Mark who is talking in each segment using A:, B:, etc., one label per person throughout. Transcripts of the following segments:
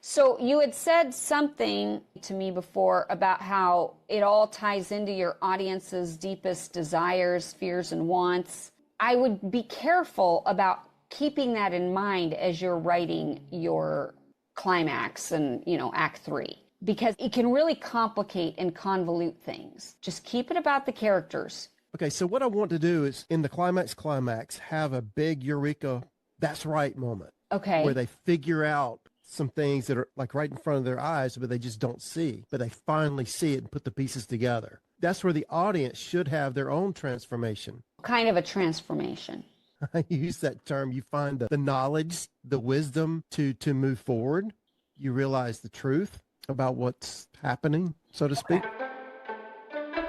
A: So you had said something to me before about how it all ties into your audience's deepest desires, fears, and wants. I would be careful about keeping that in mind as you're writing your climax and, act 3, because it can really complicate and convolute things. Just keep it about the characters.
B: Okay, so what I want to do is in the climax, have a big eureka, that's right moment.
A: Okay.
B: Where they figure out some things that are like right in front of their eyes, but they just don't see, but they finally see it and put the pieces together. That's where the audience should have their own transformation.
A: Kind of a transformation.
B: I use that term. You find the knowledge, the wisdom to move forward. You realize the truth about what's happening, so to speak.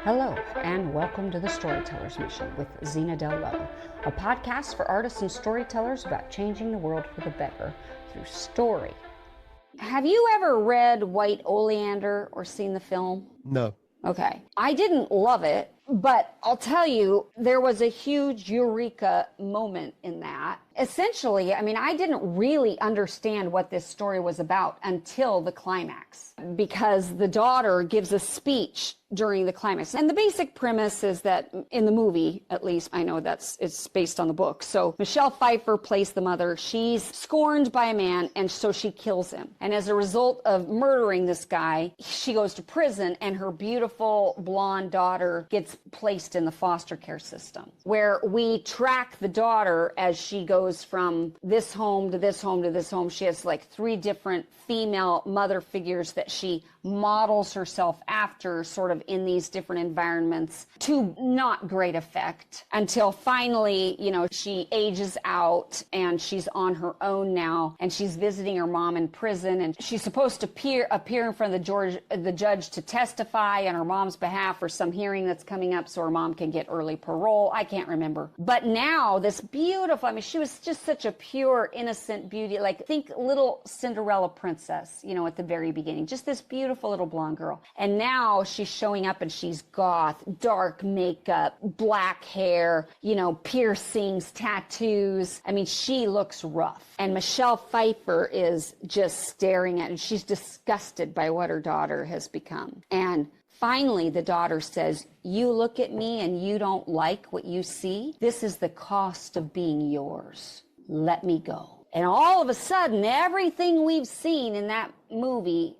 A: Hello, and welcome to the Storyteller's Mission with Zena Dell Lowe, a podcast for artists and storytellers about changing the world for the better through story. Have you ever read White Oleander or seen the film?
B: No.
A: Okay. I didn't love it, but I'll tell you, there was a huge eureka moment in that. Essentially, I didn't really understand what this story was about until the climax, because the daughter gives a speech during the climax. And the basic premise is that in the movie, at least, I know it's based on the book. So Michelle Pfeiffer plays the mother. She's scorned by a man, and so she kills him. And as a result of murdering this guy, she goes to prison, and her beautiful blonde daughter gets placed in the foster care system, where we track the daughter as she goes from this home to this home to this home. She has like 3 different female mother figures that she models herself after, sort of in these different environments, to not great effect, until finally, she ages out and she's on her own now, and she's visiting her mom in prison, and she's supposed to appear in front of the judge to testify on her mom's behalf for some hearing that's coming up so her mom can get early parole. I can't remember. But now this beautiful, she was just such a pure, innocent beauty, like think little Cinderella princess, at the very beginning, just this beautiful little blonde girl. And now she's showing up and she's goth, dark makeup, black hair, piercings, tattoos. She looks rough. And Michelle Pfeiffer is just staring at it. She's disgusted by what her daughter has become. And finally, the daughter says, "You look at me and you don't like what you see? This is the cost of being yours. Let me go." And all of a sudden, everything we've seen in that movie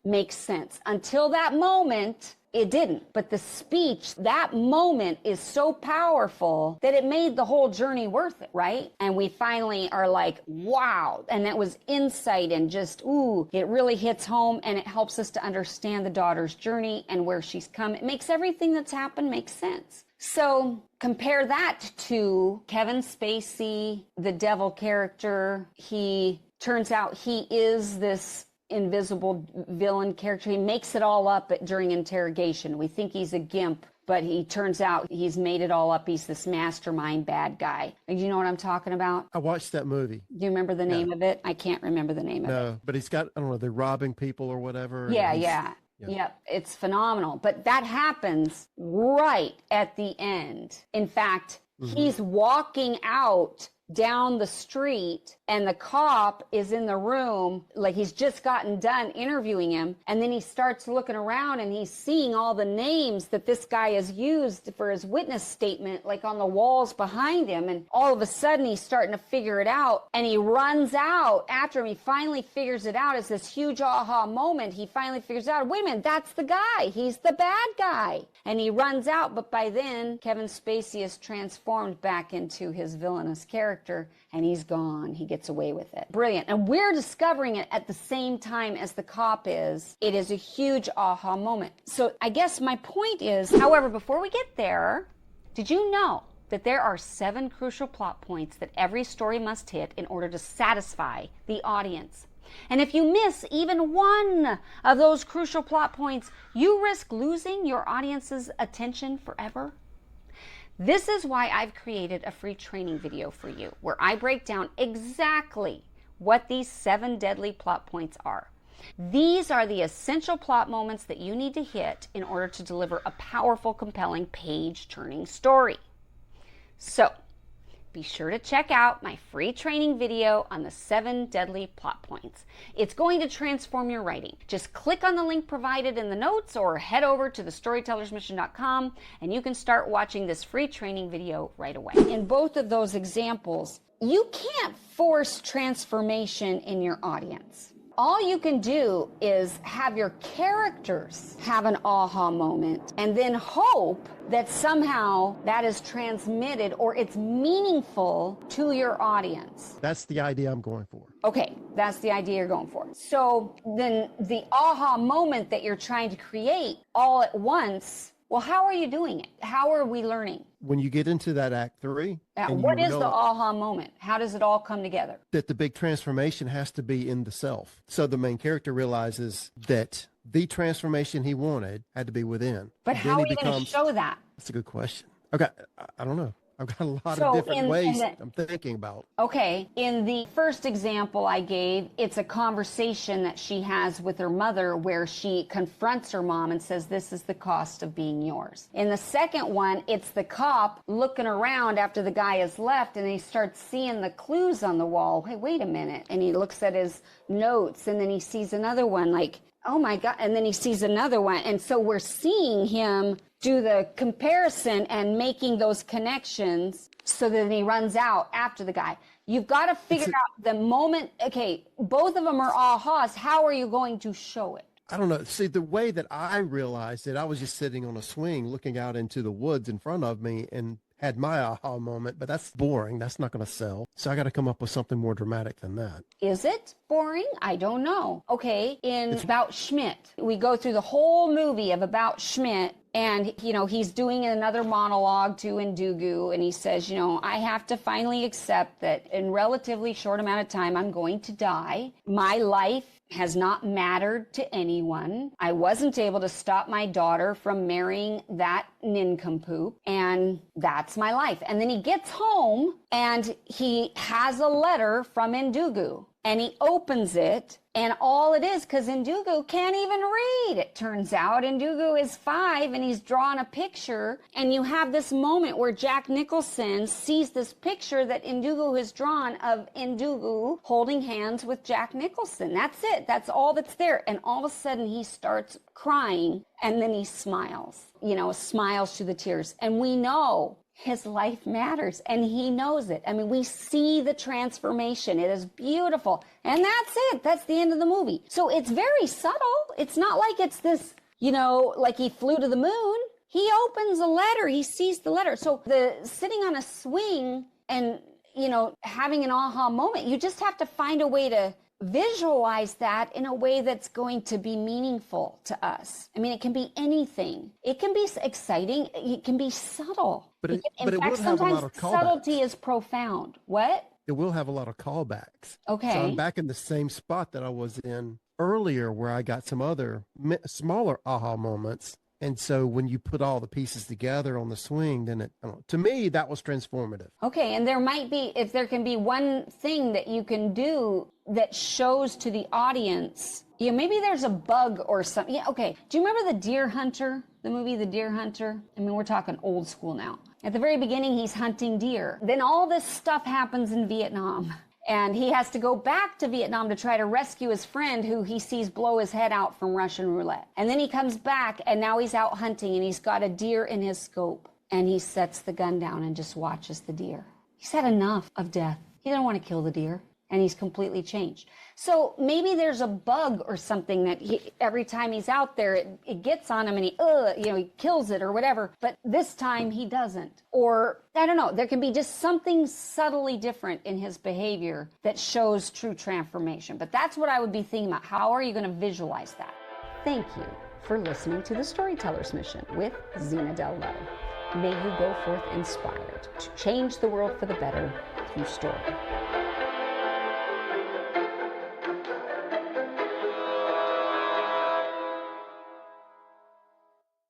A: makes sense. Until that moment, it didn't. But the speech, that moment is so powerful that it made the whole journey worth it, right? And we finally are like, wow. And that was insight and just, it really hits home, and it helps us to understand the daughter's journey and where she's come. It makes everything that's happened make sense. So compare that to Kevin Spacey, the devil character. He turns out he is this invisible villain character. He makes it all up during interrogation. We think he's a gimp, but he turns out he's made it all up. He's this mastermind bad guy. Do you know what I'm talking about?
B: I watched that movie.
A: Do you remember the name of it? I can't remember the name of it.
B: No, but he's got, I don't know, they're robbing people or whatever.
A: Yeah. Yep, it's phenomenal. But that happens right at the end. In fact, he's walking out down the street, and the cop is in the room, like he's just gotten done interviewing him, and then he starts looking around and he's seeing all the names that this guy has used for his witness statement, like on the walls behind him, and all of a sudden he's starting to figure it out, and he runs out after him. He finally figures it out. It's this huge aha moment. He finally figures out, wait a minute, that's the guy. He's the bad guy. And he runs out, but by then Kevin Spacey is transformed back into his villainous character, and he's gone. He gets away with it. Brilliant. And we're discovering it at the same time as the cop is. It is a huge aha moment. So I guess my point is, however, before we get there, did you know that there are 7 crucial plot points that every story must hit in order to satisfy the audience? And if you miss even one of those crucial plot points, you risk losing your audience's attention forever. This is why I've created a free training video for you, where I break down exactly what these 7 deadly plot points are. These are the essential plot moments that you need to hit in order to deliver a powerful, compelling, page-turning story. So, be sure to check out my free training video on the 7 deadly plot points. It's going to transform your writing. Just click on the link provided in the notes or head over to thestorytellersmission.com and you can start watching this free training video right away. In both of those examples, you can't force transformation in your audience. All you can do is have your characters have an aha moment and then hope that somehow that is transmitted or it's meaningful to your audience.
B: That's the idea I'm going for.
A: Okay, that's the idea you're going for. So then the aha moment that you're trying to create all at once, well, how are you doing it? How are we learning?
B: When you get into that act 3.
A: What is the aha moment? How does it all come together?
B: That the big transformation has to be in the self. So the main character realizes that the transformation he wanted had to be within.
A: But how are you going to show that?
B: That's a good question. Okay, I don't know. I've got a lot of different ways I'm thinking about.
A: Okay, in the first example I gave, it's a conversation that she has with her mother where she confronts her mom and says, this is the cost of being yours. In the second one, it's the cop looking around after the guy has left and he starts seeing the clues on the wall. Hey, wait a minute. And he looks at his notes and then he sees another one like, oh my God. And then he sees another one. And so we're seeing him do the comparison and making those connections so that he runs out after the guy. You've got to figure out the moment. Okay, both of them are ahas. How are you going to show it?
B: I don't know. See, the way that I realized it, I was just sitting on a swing looking out into the woods in front of me and had my aha moment, but that's boring. That's not going to sell. So I got to come up with something more dramatic than that.
A: Is it boring? I don't know. Okay, it's About Schmidt. We go through the whole movie of About Schmidt. And, he's doing another monologue to Ndugu, and he says, I have to finally accept that in relatively short amount of time, I'm going to die. My life has not mattered to anyone. I wasn't able to stop my daughter from marrying that nincompoop, and that's my life. And then he gets home, and he has a letter from Ndugu. And he opens it, and all it is, because Ndugu can't even read, it turns out. Ndugu is 5, and he's drawn a picture, and you have this moment where Jack Nicholson sees this picture that Ndugu has drawn of Ndugu holding hands with Jack Nicholson. That's it. That's all that's there. And all of a sudden, he starts crying, and then he smiles, smiles through the tears. And we know his life matters, and he knows it. I mean, we see the transformation. It is beautiful. And that's it. That's the end of the movie. So it's very subtle. It's not like it's this, like he flew to the moon. He opens a letter. He sees the letter. So the sitting on a swing and, having an aha moment, you just have to find a way to visualize that in a way that's going to be meaningful to us. I mean, it can be anything. It can be exciting. It can be subtle.
B: But it
A: in fact,
B: will have a lot of callbacks.
A: Subtlety is profound. What?
B: It will have a lot of callbacks.
A: Okay.
B: So I'm back in the same spot that I was in earlier where I got some other smaller aha moments. And so when you put all the pieces together on the swing, then to me, that was transformative.
A: Okay. And there might be, if there can be one thing that you can do that shows to the audience, maybe there's a bug or something. Yeah, okay. Do you remember The Deer Hunter, the movie The Deer Hunter? I mean, we're talking old school now. At the very beginning, he's hunting deer. Then all this stuff happens in Vietnam. And he has to go back to Vietnam to try to rescue his friend who he sees blow his head out from Russian roulette. And then he comes back and now he's out hunting and he's got a deer in his scope. And he sets the gun down and just watches the deer. He's had enough of death. He doesn't want to kill the deer. And he's completely changed. So maybe there's a bug or something that every time he's out there, it gets on him and he kills it or whatever. But this time he doesn't. Or I don't know, there can be just something subtly different in his behavior that shows true transformation. But that's what I would be thinking about. How are you going to visualize that? Thank you for listening to The Storyteller's Mission with Zena Dell Lowe. May you go forth inspired to change the world for the better through story.